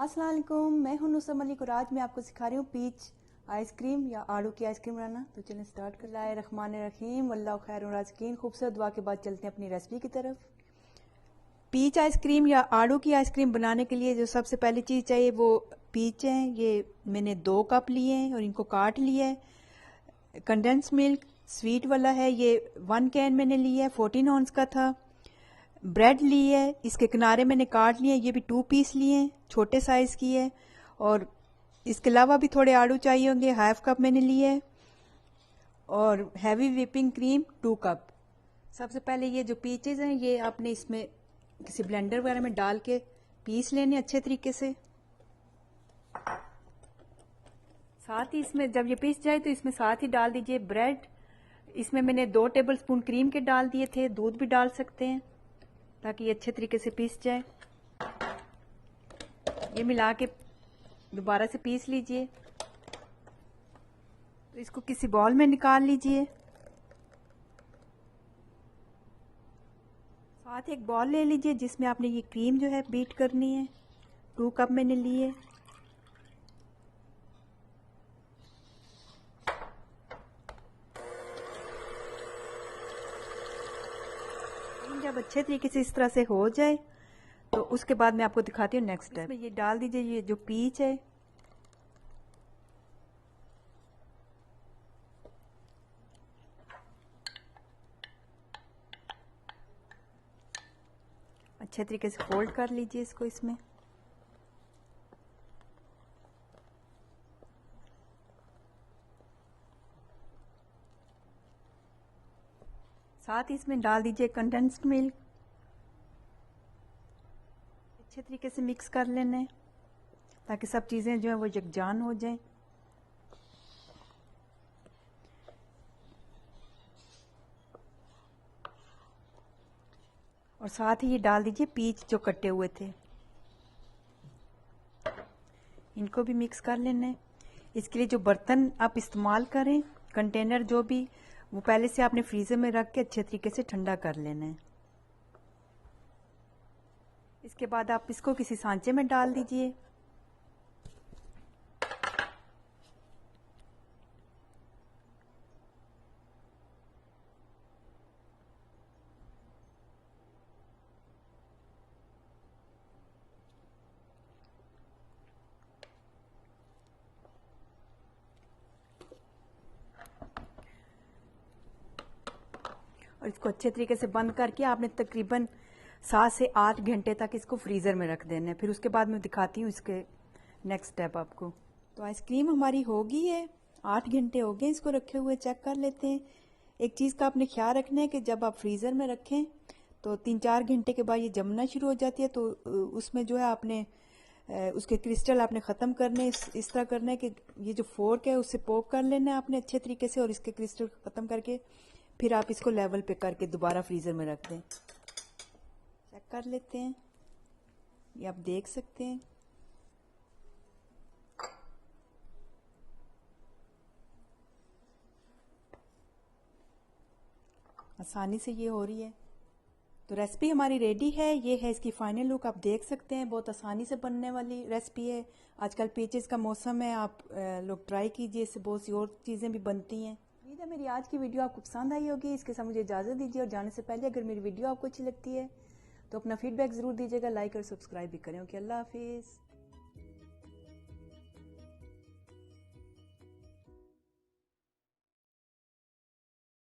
अस्सलाम वालेकुम, मैं हूं नुसरत मलिक और आज मैं आपको सिखा रही हूँ पीच आइसक्रीम या आड़ू की आइसक्रीम बनाना। तो चलें स्टार्ट कर। बिस्मिल्लाहिर्रहमानिर्रहीम, वल्लाहु खैरुर राज़िकीन। खूबसूरत दुआ के बाद चलते हैं अपनी रेसिपी की तरफ। पीच आइसक्रीम या आड़ू की आइसक्रीम बनाने के लिए जो सबसे पहली चीज़ चाहिए वो पीच हैं। ये मैंने 2 कप लिए हैं और इनको काट लिया है। कंडेंस मिल्क स्वीट वाला है, ये 1 कैन मैंने लिया है, 14 ऑन्स का था। ब्रेड ली है, इसके किनारे मैंने काट लिए, ये भी 2 पीस लिए हैं, छोटे साइज़ की है। और इसके अलावा भी थोड़े आड़ू चाहिए होंगे, हाफ कप मैंने लिए है। और हैवी व्हिपिंग क्रीम 2 कप। सबसे पहले ये जो पीचेस हैं ये आपने इसमें किसी ब्लेंडर वगैरह में डाल के पीस लेने अच्छे तरीके से। साथ ही इसमें जब ये पीस जाए तो इसमें साथ ही डाल दीजिए ब्रेड। इसमें मैंने 2 टेबल स्पून क्रीम के डाल दिए थे, दूध भी डाल सकते हैं ताकि ये अच्छे तरीके से पीस जाए। ये मिला के दोबारा से पीस लीजिए। तो इसको किसी बॉल में निकाल लीजिए। साथ एक बॉल ले लीजिए जिसमें आपने ये क्रीम जो है बीट करनी है। 2 कप मैंने लिए। जब अच्छे तरीके से इस तरह से हो जाए तो उसके बाद मैं आपको दिखाती हूँ नेक्स्ट स्टेप। ये डाल दीजिए ये जो पीच है। अच्छे तरीके से फोल्ड कर लीजिए इसको इसमें। साथ ही इसमें डाल दीजिए कंडेंस्ड मिल्क। अच्छे तरीके से मिक्स कर लेना है ताकि सब चीज़ें जो है वो यकजान हो जाएं। और साथ ही ये डाल दीजिए पीच जो कटे हुए थे, इनको भी मिक्स कर लेना है। इसके लिए जो बर्तन आप इस्तेमाल करें, कंटेनर जो भी, वो पहले से आपने फ्रीज़र में रख के अच्छे तरीके से ठंडा कर लेना है। इसके बाद आप इसको किसी सांचे में डाल दीजिए। और इसको अच्छे तरीके से बंद करके आपने तकरीबन 7 से 8 घंटे तक इसको फ्रीज़र में रख देना है। फिर उसके बाद मैं दिखाती हूँ इसके नेक्स्ट स्टेप आपको। तो आइसक्रीम हमारी हो गई है, 8 घंटे हो गए इसको रखे हुए। चेक कर लेते हैं। एक चीज़ का आपने ख्याल रखना है कि जब आप फ्रीज़र में रखें तो 3-4 घंटे के बाद ये जमना शुरू हो जाती है। तो उसमें जो है आपने उसके क्रिस्टल आपने ख़त्म करने, इस तरह करना है कि ये जो फोर्क है उससे पोक कर लेना है आपने अच्छे तरीके से, और इसके क्रिस्टल ख़त्म करके फिर आप इसको लेवल पे करके दोबारा फ्रीज़र में रख दें। चेक कर लेते हैं, ये आप देख सकते हैं। आसानी से ये हो रही है। तो रेसिपी हमारी रेडी है। ये है इसकी फाइनल लुक, आप देख सकते हैं। बहुत आसानी से बनने वाली रेसिपी है। आजकल पीचेस का मौसम है, आप लोग ट्राई कीजिए, इससे बहुत सी और चीज़ें भी बनती हैं। उम्मीद है मेरी आज की वीडियो आपको पसंद आई होगी। इसके साथ मुझे इजाज़त दीजिए और जाने से पहले अगर मेरी वीडियो आपको अच्छी लगती है तो अपना फीडबैक ज़रूर दीजिएगा, लाइक और सब्सक्राइब भी करें। ओके, अल्लाह हाफिज़।